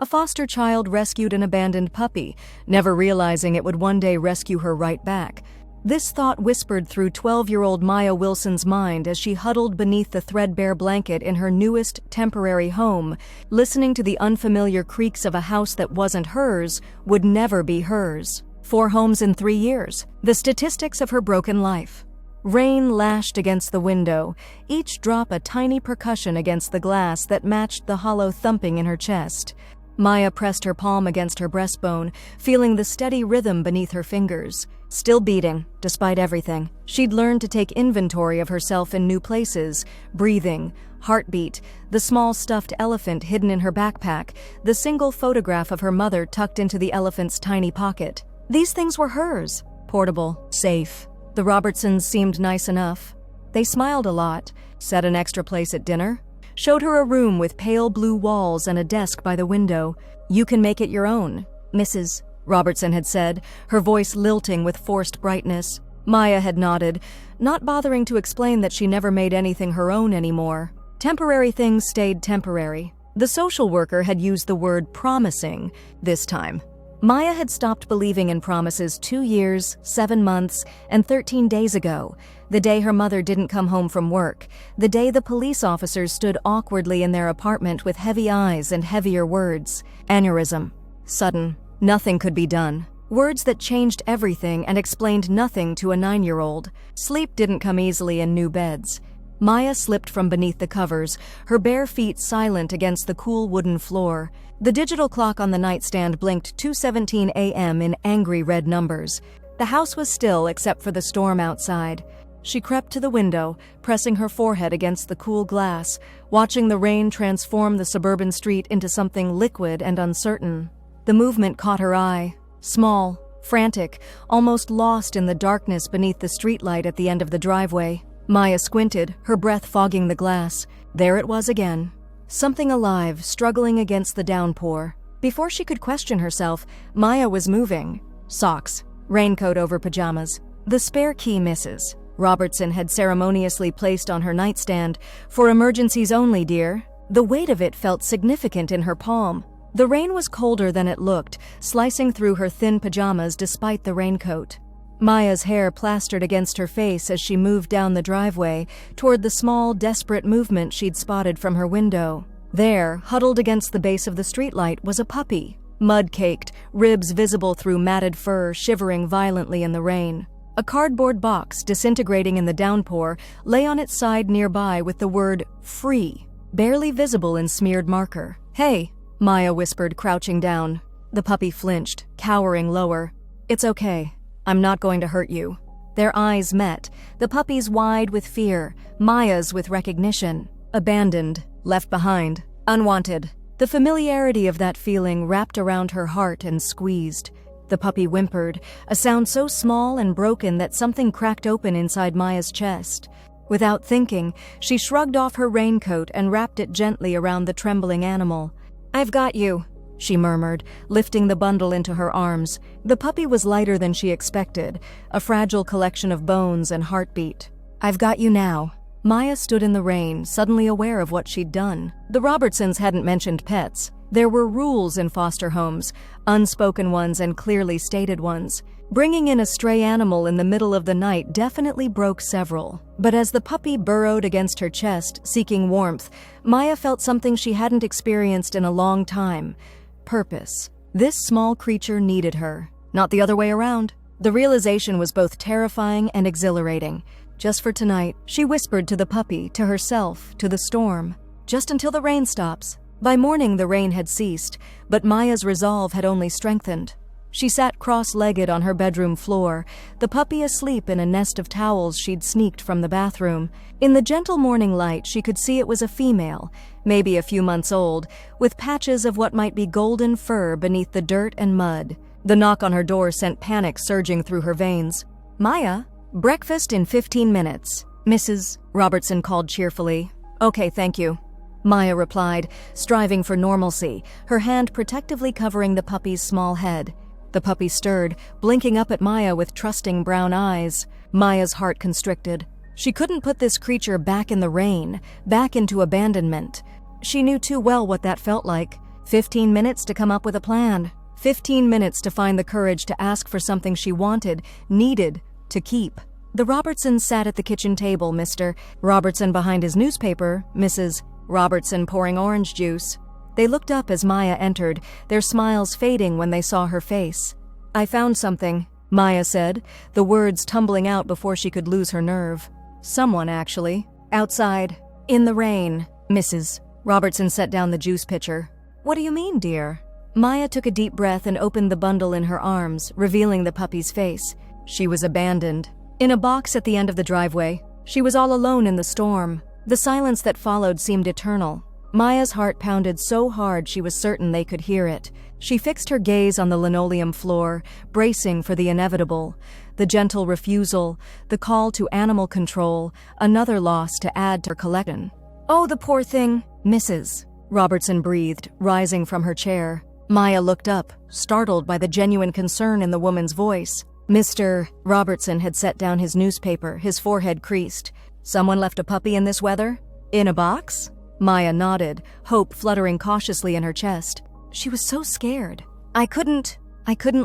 A foster child rescued an abandoned puppy, never realizing it would one day rescue her right back. This thought whispered through 12-year-old Maya Wilson's mind as she huddled beneath the threadbare blanket in her newest temporary home, listening to the unfamiliar creaks of a house that wasn't hers, would never be hers. 4 homes in 3 years, the statistics of her broken life. Rain lashed against the window, each drop a tiny percussion against the glass that matched the hollow thumping in her chest. Maya pressed her palm against her breastbone, feeling the steady rhythm beneath her fingers. Still beating, despite everything. She'd learned to take inventory of herself in new places, breathing, heartbeat, the small stuffed elephant hidden in her backpack, the single photograph of her mother tucked into the elephant's tiny pocket. These things were hers, portable, safe. The Robertsons seemed nice enough. They smiled a lot, set an extra place at dinner, showed her a room with pale blue walls and a desk by the window. "You can make it your own, Mrs." Robertson had said, her voice lilting with forced brightness. Maya had nodded, not bothering to explain that she never made anything her own anymore. Temporary things stayed temporary. The social worker had used the word promising this time. Maya had stopped believing in promises 2 years, 7 months, and 13 days ago, the day her mother didn't come home from work, the day the police officers stood awkwardly in their apartment with heavy eyes and heavier words. Aneurysm. Sudden. Nothing could be done. Words that changed everything and explained nothing to a 9-year-old. Sleep didn't come easily in new beds. Maya slipped from beneath the covers, her bare feet silent against the cool wooden floor. The digital clock on the nightstand blinked 2:17 a.m. in angry red numbers. The house was still except for the storm outside. She crept to the window, pressing her forehead against the cool glass, watching the rain transform the suburban street into something liquid and uncertain. The movement caught her eye. Small, frantic, almost lost in the darkness beneath the streetlight at the end of the driveway. Maya squinted, her breath fogging the glass. There it was again. Something alive, struggling against the downpour. Before she could question herself, Maya was moving. Socks, raincoat over pajamas. The spare key misses. Robertson had ceremoniously placed on her nightstand. "For emergencies only, dear." The weight of it felt significant in her palm. The rain was colder than it looked, slicing through her thin pajamas despite the raincoat. Maya's hair plastered against her face as she moved down the driveway toward the small, desperate movement she'd spotted from her window. There, huddled against the base of the streetlight, was a puppy, mud-caked, ribs visible through matted fur shivering violently in the rain. A cardboard box, disintegrating in the downpour, lay on its side nearby with the word "free" barely visible in smeared marker. "Hey," Maya whispered, crouching down. The puppy flinched, cowering lower. "It's okay. I'm not going to hurt you." Their eyes met, the puppy's wide with fear, Maya's with recognition. Abandoned, left behind, unwanted. The familiarity of that feeling wrapped around her heart and squeezed. The puppy whimpered, a sound so small and broken that something cracked open inside Maya's chest. Without thinking, she shrugged off her raincoat and wrapped it gently around the trembling animal. "I've got you," she murmured, lifting the bundle into her arms. The puppy was lighter than she expected, a fragile collection of bones and heartbeat. "I've got you now." Maya stood in the rain, suddenly aware of what she'd done. The Robertsons hadn't mentioned pets. There were rules in foster homes, unspoken ones and clearly stated ones. Bringing in a stray animal in the middle of the night definitely broke several. But as the puppy burrowed against her chest, seeking warmth, Maya felt something she hadn't experienced in a long time. Purpose. This small creature needed her, not the other way around. The realization was both terrifying and exhilarating. Just for tonight, she whispered to the puppy, to herself, to the storm. Just until the rain stops. By morning, the rain had ceased, but Maya's resolve had only strengthened. She sat cross-legged on her bedroom floor, the puppy asleep in a nest of towels she'd sneaked from the bathroom. In the gentle morning light, she could see it was a female, maybe a few months old, with patches of what might be golden fur beneath the dirt and mud. The knock on her door sent panic surging through her veins. "Maya? Breakfast in 15 minutes. Mrs. Robertson called cheerfully. "Okay, thank you." Maya replied, striving for normalcy, her hand protectively covering the puppy's small head. The puppy stirred, blinking up at Maya with trusting brown eyes. Maya's heart constricted. She couldn't put this creature back in the rain, back into abandonment. She knew too well what that felt like. 15 minutes to come up with a plan. 15 minutes to find the courage to ask for something she wanted, needed, to keep. The Robertsons sat at the kitchen table, Mr. Robertson behind his newspaper, Mrs. Robertson pouring orange juice. They looked up as Maya entered, their smiles fading when they saw her face. "I found something," Maya said, the words tumbling out before she could lose her nerve. "Someone, actually. Outside. In the rain." Mrs. Robertson set down the juice pitcher. "What do you mean, dear?" Maya took a deep breath and opened the bundle in her arms, revealing the puppy's face. She was abandoned. In a box at the end of the driveway. She was all alone in the storm. The silence that followed seemed eternal. Maya's heart pounded so hard she was certain they could hear it. She fixed her gaze on the linoleum floor, bracing for the inevitable. The gentle refusal, the call to animal control, another loss to add to her collection. "Oh, the poor thing," Mrs. Robertson breathed, rising from her chair. Maya looked up, startled by the genuine concern in the woman's voice. Mr. Robertson had set down his newspaper, his forehead creased. "Someone left a puppy in this weather? In a box?" Maya nodded, hope fluttering cautiously in her chest. She was so scared. I couldn't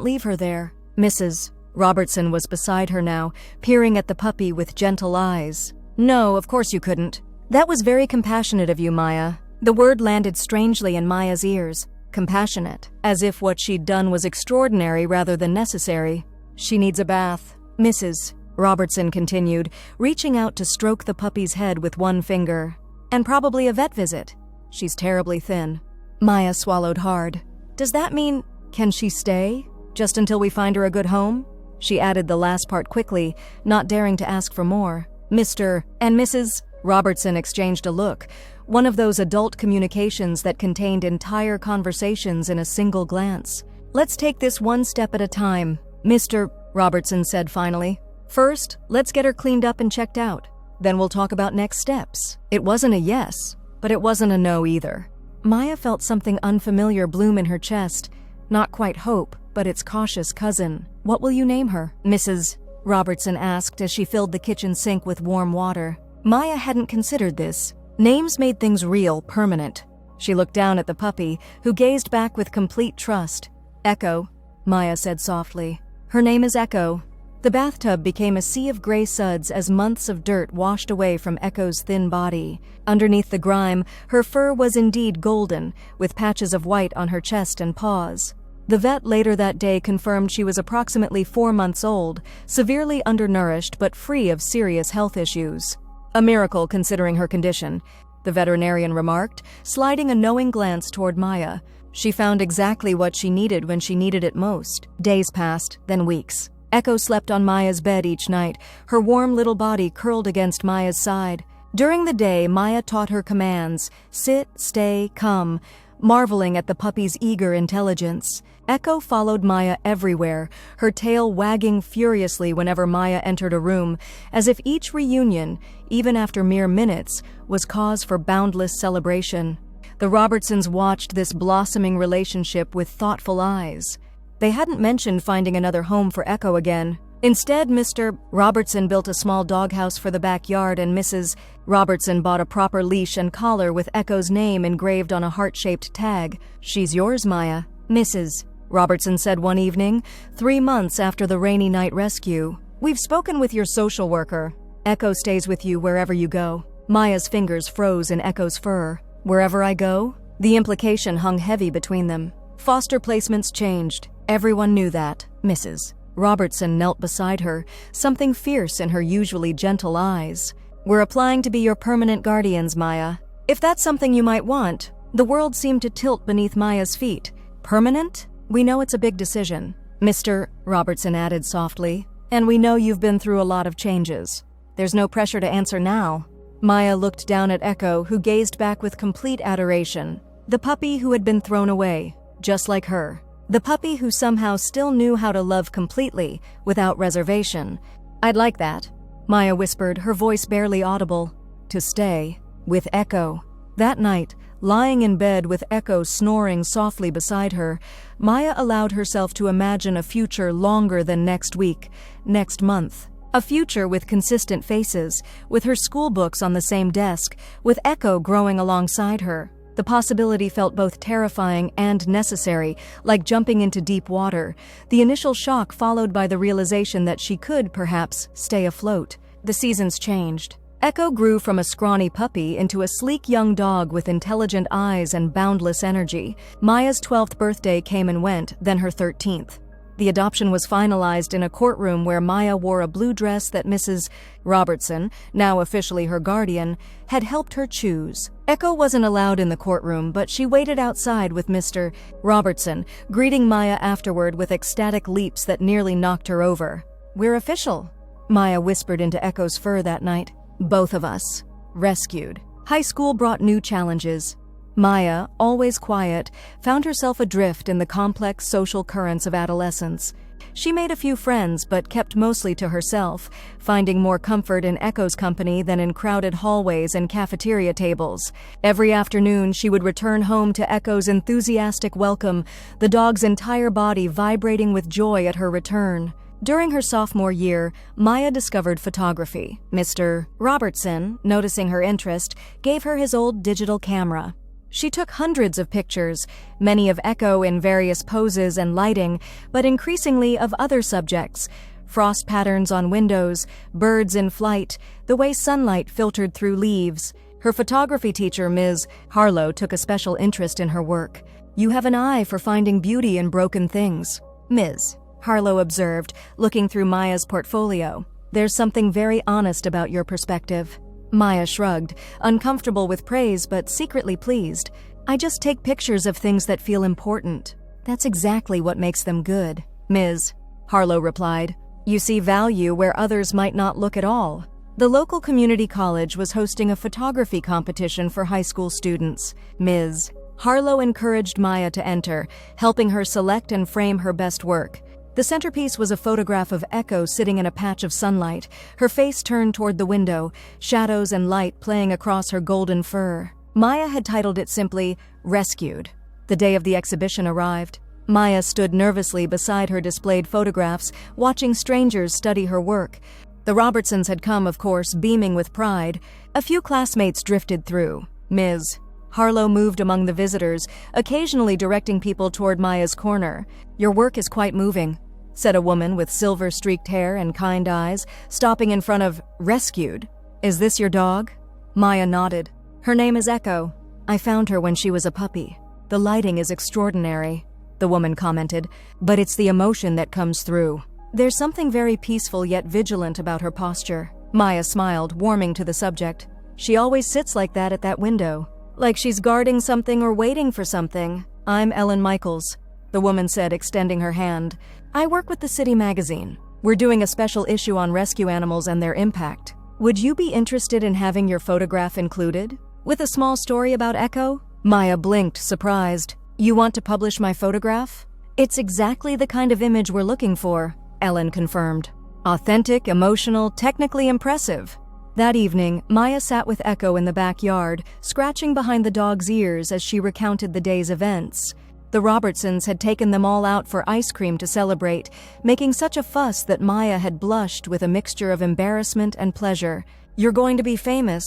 leave her there." Mrs. Robertson was beside her now, peering at the puppy with gentle eyes. "No, of course you couldn't. That was very compassionate of you, Maya." The word landed strangely in Maya's ears. Compassionate, as if what she'd done was extraordinary rather than necessary. "She needs a bath," Mrs. Robertson continued, reaching out to stroke the puppy's head with one finger. "And probably a vet visit. She's terribly thin." Maya swallowed hard. "Does that mean, can she stay? Just until we find her a good home?" She added the last part quickly, not daring to ask for more. Mr. and Mrs. Robertson exchanged a look, one of those adult communications that contained entire conversations in a single glance. "Let's take this one step at a time," Mr. Robertson said finally. "First, let's get her cleaned up and checked out. Then we'll talk about next steps." It wasn't a yes, but it wasn't a no either. Maya felt something unfamiliar bloom in her chest. Not quite hope, but its cautious cousin. "What will you name her?" Mrs. Robertson asked as she filled the kitchen sink with warm water. Maya hadn't considered this. Names made things real, permanent. She looked down at the puppy, who gazed back with complete trust. "Echo," Maya said softly. "Her name is Echo." The bathtub became a sea of gray suds as months of dirt washed away from Echo's thin body. Underneath the grime, her fur was indeed golden, with patches of white on her chest and paws. The vet later that day confirmed she was approximately 4 months old, severely undernourished but free of serious health issues. "A miracle considering her condition," the veterinarian remarked, sliding a knowing glance toward Maya. She found exactly what she needed when she needed it most. Days passed, then weeks. Echo slept on Maya's bed each night, her warm little body curled against Maya's side. During the day, Maya taught her commands: sit, stay, come, marveling at the puppy's eager intelligence. Echo followed Maya everywhere, her tail wagging furiously whenever Maya entered a room, as if each reunion, even after mere minutes, was cause for boundless celebration. The Robertsons watched this blossoming relationship with thoughtful eyes. They hadn't mentioned finding another home for Echo again. Instead, Mr. Robertson built a small doghouse for the backyard, and Mrs. Robertson bought a proper leash and collar with Echo's name engraved on a heart-shaped tag. "She's yours, Maya," Mrs. Robertson said one evening, 3 months after the rainy night rescue. "We've spoken with your social worker. Echo stays with you wherever you go." Maya's fingers froze in Echo's fur. "Wherever I go?" The implication hung heavy between them. Foster placements changed. Everyone knew that. Mrs. Robertson knelt beside her, something fierce in her usually gentle eyes. "We're applying to be your permanent guardians, Maya. If that's something you might want." The world seemed to tilt beneath Maya's feet. "Permanent? We know it's a big decision," Mr. Robertson added softly. "And we know you've been through a lot of changes. There's no pressure to answer now." Maya looked down at Echo, who gazed back with complete adoration. The puppy who had been thrown away, just like her. The puppy who somehow still knew how to love completely, without reservation. "I'd like that," Maya whispered, her voice barely audible. "To stay. With Echo." That night, lying in bed with Echo snoring softly beside her, Maya allowed herself to imagine a future longer than next week, next month. A future with consistent faces, with her school books on the same desk, with Echo growing alongside her. The possibility felt both terrifying and necessary, like jumping into deep water. The initial shock followed by the realization that she could, perhaps, stay afloat. The seasons changed. Echo grew from a scrawny puppy into a sleek young dog with intelligent eyes and boundless energy. Maya's 12th birthday came and went, then her 13th. The adoption was finalized in a courtroom where Maya wore a blue dress that Mrs. Robertson, now officially her guardian, had helped her choose. Echo wasn't allowed in the courtroom, but she waited outside with Mr. Robertson, greeting Maya afterward with ecstatic leaps that nearly knocked her over. "We're official," Maya whispered into Echo's fur that night. "Both of us. Rescued." High school brought new challenges. Maya, always quiet, found herself adrift in the complex social currents of adolescence. She made a few friends, but kept mostly to herself, finding more comfort in Echo's company than in crowded hallways and cafeteria tables. Every afternoon, she would return home to Echo's enthusiastic welcome, the dog's entire body vibrating with joy at her return. During her sophomore year, Maya discovered photography. Mr. Robertson, noticing her interest, gave her his old digital camera. She took hundreds of pictures, many of Echo in various poses and lighting, but increasingly of other subjects: frost patterns on windows, birds in flight, the way sunlight filtered through leaves. Her photography teacher, Ms. Harlow, took a special interest in her work. "You have an eye for finding beauty in broken things," Ms. Harlow observed, looking through Maya's portfolio. "There's something very honest about your perspective." Maya shrugged, uncomfortable with praise but secretly pleased. "I just take pictures of things that feel important. That's exactly what makes them good," Ms. Harlow replied. "You see value where others might not look at all." The local community college was hosting a photography competition for high school students. Ms. Harlow encouraged Maya to enter, helping her select and frame her best work. The centerpiece was a photograph of Echo sitting in a patch of sunlight, her face turned toward the window, shadows and light playing across her golden fur. Maya had titled it simply, "Rescued." The day of the exhibition arrived. Maya stood nervously beside her displayed photographs, watching strangers study her work. The Robertsons had come, of course, beaming with pride. A few classmates drifted through. Ms. Harlow moved among the visitors, occasionally directing people toward Maya's corner. "Your work is quite moving," said a woman with silver-streaked hair and kind eyes, stopping in front of Rescued. "Is this your dog?" Maya nodded. "Her name is Echo. I found her when she was a puppy. The lighting is extraordinary," the woman commented, "but it's the emotion that comes through. There's something very peaceful yet vigilant about her posture." Maya smiled, warming to the subject. "She always sits like that at that window, like she's guarding something or waiting for something." "I'm Ellen Michaels," the woman said, extending her hand. "I work with the city magazine. We're doing a special issue on rescue animals and their impact. Would you be interested in having your photograph included? With a small story about Echo?" Maya blinked, surprised. "You want to publish my photograph?" "It's exactly the kind of image we're looking for," Ellen confirmed. "Authentic, emotional, technically impressive." That evening, Maya sat with Echo in the backyard, scratching behind the dog's ears as she recounted the day's events. The Robertsons had taken them all out for ice cream to celebrate, making such a fuss that Maya had blushed with a mixture of embarrassment and pleasure. "You're going to be famous,"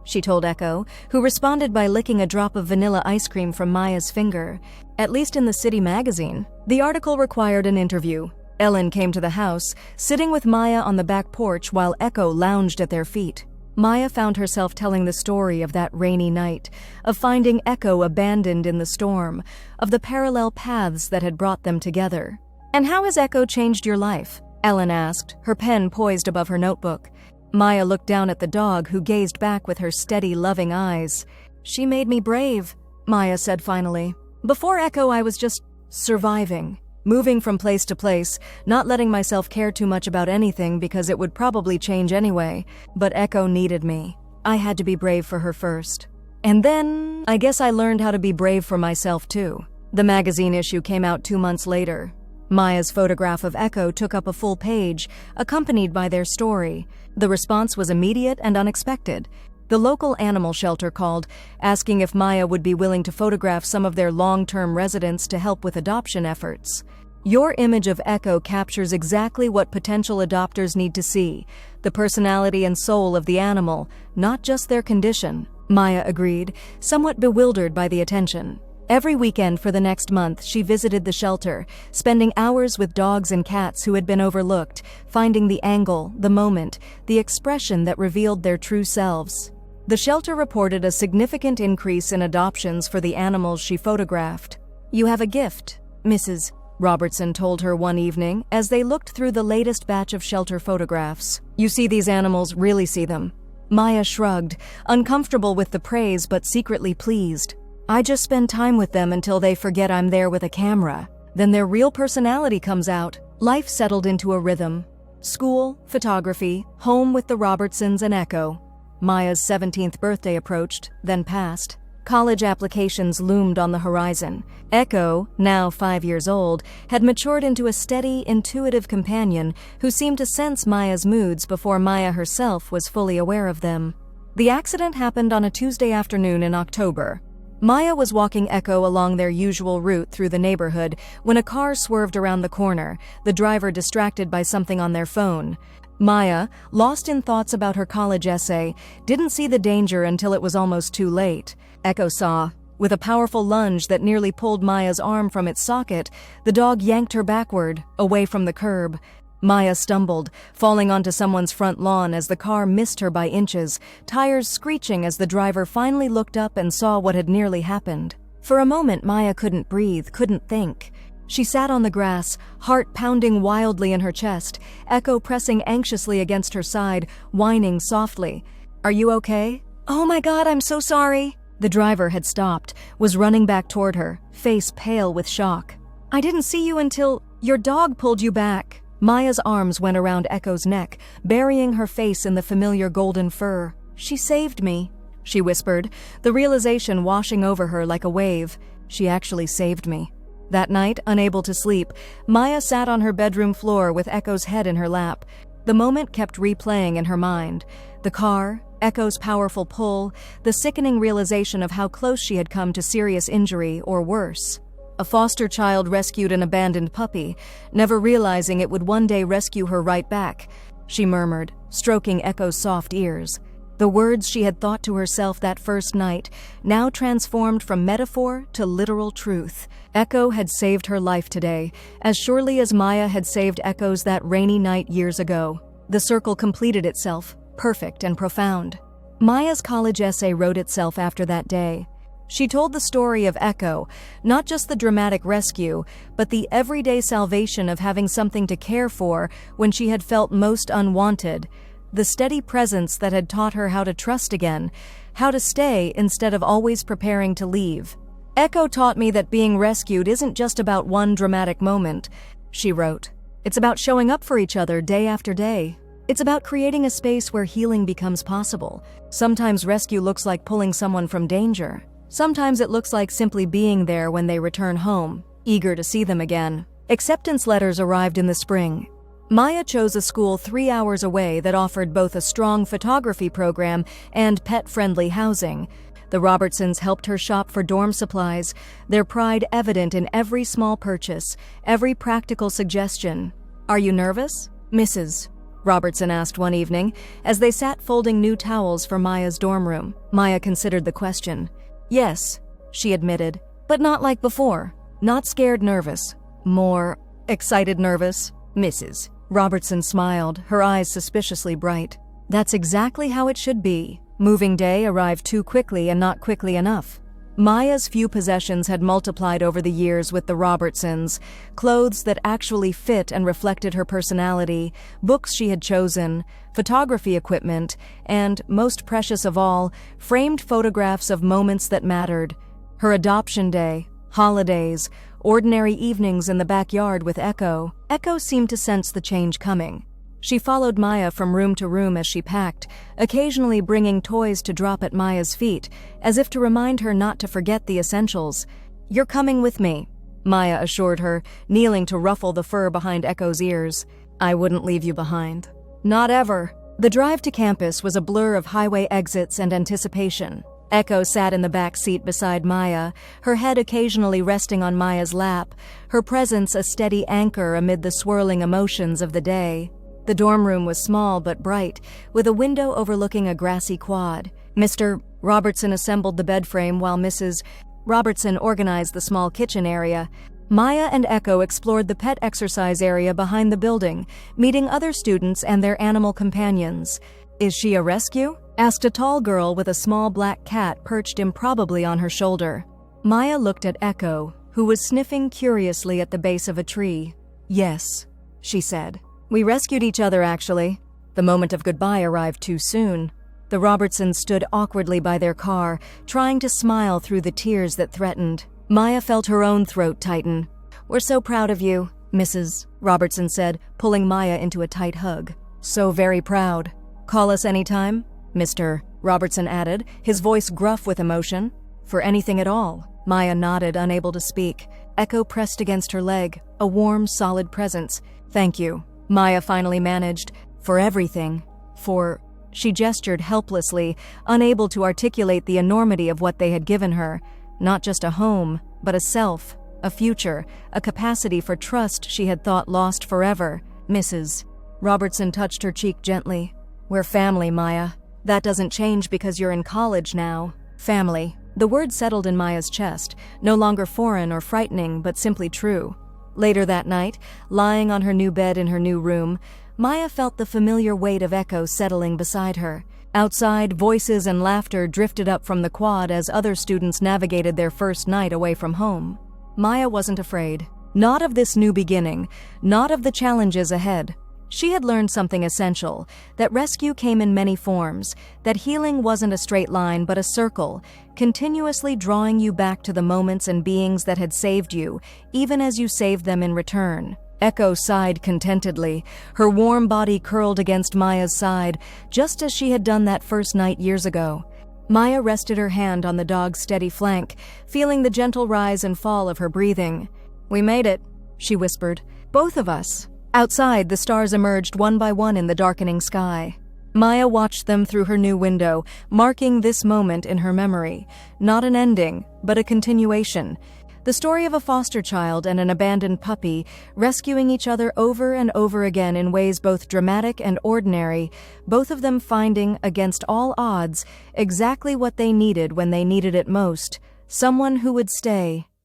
she told Echo, who responded by licking a drop of vanilla ice cream from Maya's finger. "At least in the city magazine." The article required an interview. Ellen came to the house, sitting with Maya on the back porch while Echo lounged at their feet. Maya found herself telling the story of that rainy night, of finding Echo abandoned in the storm, of the parallel paths that had brought them together. "And how has Echo changed your life?" Ellen asked, her pen poised above her notebook. Maya looked down at the dog, who gazed back with her steady, loving eyes. "She made me brave," Maya said finally. "Before Echo, I was just surviving. Moving from place to place, not letting myself care too much about anything because it would probably change anyway. But Echo needed me. I had to be brave for her first. And then, I guess I learned how to be brave for myself too." The magazine issue came out 2 months later. Maya's photograph of Echo took up a full page, accompanied by their story. The response was immediate and unexpected. The local animal shelter called, asking if Maya would be willing to photograph some of their long-term residents to help with adoption efforts. Your image of Echo captures exactly what potential adopters need to see, the personality and soul of the animal, not just their condition. Maya agreed, somewhat bewildered by the attention. Every weekend for the next month, she visited the shelter, spending hours with dogs and cats who had been overlooked, finding the angle, the moment, the expression that revealed their true selves. The shelter reported a significant increase in adoptions for the animals she photographed. "You have a gift," Mrs. Robertson told her one evening as they looked through the latest batch of shelter photographs. "You see these animals, really see them." Maya shrugged, uncomfortable with the praise but secretly pleased. "I just spend time with them until they forget I'm there with a camera. Then their real personality comes out." Life settled into a rhythm. School, photography, home with the Robertsons and Echo. Maya's 17th birthday approached, then passed. College applications loomed on the horizon. Echo, now 5 years old, had matured into a steady, intuitive companion who seemed to sense Maya's moods before Maya herself was fully aware of them. The accident happened on a Tuesday afternoon in October. Maya was walking Echo along their usual route through the neighborhood when a car swerved around the corner, the driver distracted by something on their phone. Maya, lost in thoughts about her college essay, didn't see the danger until it was almost too late. Echo saw. With a powerful lunge that nearly pulled Maya's arm from its socket, the dog yanked her backward, away from the curb. Maya stumbled, falling onto someone's front lawn as the car missed her by inches, tires screeching as the driver finally looked up and saw what had nearly happened. For a moment, Maya couldn't breathe, couldn't think. She sat on the grass, heart pounding wildly in her chest, Echo pressing anxiously against her side, whining softly. "Are you okay?" "Oh my God, I'm so sorry." The driver had stopped, was running back toward her, face pale with shock. "I didn't see you until your dog pulled you back." Maya's arms went around Echo's neck, burying her face in the familiar golden fur. "She saved me," she whispered, the realization washing over her like a wave. She actually saved me. That night, unable to sleep, Maya sat on her bedroom floor with Echo's head in her lap. The moment kept replaying in her mind. The car, Echo's powerful pull, the sickening realization of how close she had come to serious injury or worse. A foster child rescued an abandoned puppy, never realizing it would one day rescue her right back, she murmured, stroking Echo's soft ears. The words she had thought to herself that first night, now transformed from metaphor to literal truth. Echo had saved her life today, as surely as Maya had saved Echo's that rainy night years ago. The circle completed itself, perfect and profound. Maya's college essay wrote itself after that day. She told the story of Echo, not just the dramatic rescue, but the everyday salvation of having something to care for when she had felt most unwanted, the steady presence that had taught her how to trust again, how to stay instead of always preparing to leave. "Echo taught me that being rescued isn't just about one dramatic moment," she wrote. "It's about showing up for each other day after day. It's about creating a space where healing becomes possible. Sometimes rescue looks like pulling someone from danger. Sometimes it looks like simply being there when they return home, eager to see them again." Acceptance letters arrived in the spring. Maya chose a school 3 hours away that offered both a strong photography program and pet-friendly housing. The Robertsons helped her shop for dorm supplies, their pride evident in every small purchase, every practical suggestion. "Are you nervous?" Mrs. Robertson asked one evening, as they sat folding new towels for Maya's dorm room. Maya considered the question. "Yes," she admitted, "but not like before. Not scared nervous. More excited nervous." Mrs. Robertson smiled, her eyes suspiciously bright. "That's exactly how it should be." Moving day arrived too quickly and not quickly enough. Maya's few possessions had multiplied over the years with the Robertsons, clothes that actually fit and reflected her personality, books she had chosen, photography equipment, and, most precious of all, framed photographs of moments that mattered. Her adoption day, holidays, ordinary evenings in the backyard with Echo. Echo seemed to sense the change coming. She followed Maya from room to room as she packed, occasionally bringing toys to drop at Maya's feet, as if to remind her not to forget the essentials. "You're coming with me," Maya assured her, kneeling to ruffle the fur behind Echo's ears. "I wouldn't leave you behind." "Not ever." The drive to campus was a blur of highway exits and anticipation. Echo sat in the back seat beside Maya, her head occasionally resting on Maya's lap, her presence a steady anchor amid the swirling emotions of the day. The dorm room was small but bright, with a window overlooking a grassy quad. Mr. Robertson assembled the bed frame while Mrs. Robertson organized the small kitchen area. Maya and Echo explored the pet exercise area behind the building, meeting other students and their animal companions. "Is she a rescue?" asked a tall girl with a small black cat perched improbably on her shoulder. Maya looked at Echo, who was sniffing curiously at the base of a tree. "Yes," she said. "We rescued each other, actually." The moment of goodbye arrived too soon. The Robertsons stood awkwardly by their car, trying to smile through the tears that threatened. Maya felt her own throat tighten. "We're so proud of you," Mrs. Robertson said, pulling Maya into a tight hug. "So very proud. Call us anytime," Mr. Robertson added, his voice gruff with emotion. "For anything at all." Maya nodded, unable to speak. Echo pressed against her leg, a warm, solid presence. "Thank you," Maya finally managed. "For everything. For..." She gestured helplessly, unable to articulate the enormity of what they had given her. Not just a home, but a self, a future, a capacity for trust she had thought lost forever. Mrs. Robertson touched her cheek gently. "We're family, Maya. That doesn't change because you're in college now." Family. The word settled in Maya's chest, no longer foreign or frightening, but simply true. Later that night, lying on her new bed in her new room, Maya felt the familiar weight of Echo settling beside her. Outside, voices and laughter drifted up from the quad as other students navigated their first night away from home. Maya wasn't afraid. Not of this new beginning, not of the challenges ahead. She had learned something essential, that rescue came in many forms, that healing wasn't a straight line but a circle, continuously drawing you back to the moments and beings that had saved you, even as you saved them in return. Echo sighed contentedly, her warm body curled against Maya's side, just as she had done that first night years ago. Maya rested her hand on the dog's steady flank, feeling the gentle rise and fall of her breathing. "We made it," she whispered. "Both of us." Outside, the stars emerged one by one in the darkening sky. Maya watched them through her new window, marking this moment in her memory. Not an ending, but a continuation. The story of a foster child and an abandoned puppy, rescuing each other over and over again in ways both dramatic and ordinary, both of them finding, against all odds, exactly what they needed when they needed it most, someone who would stay,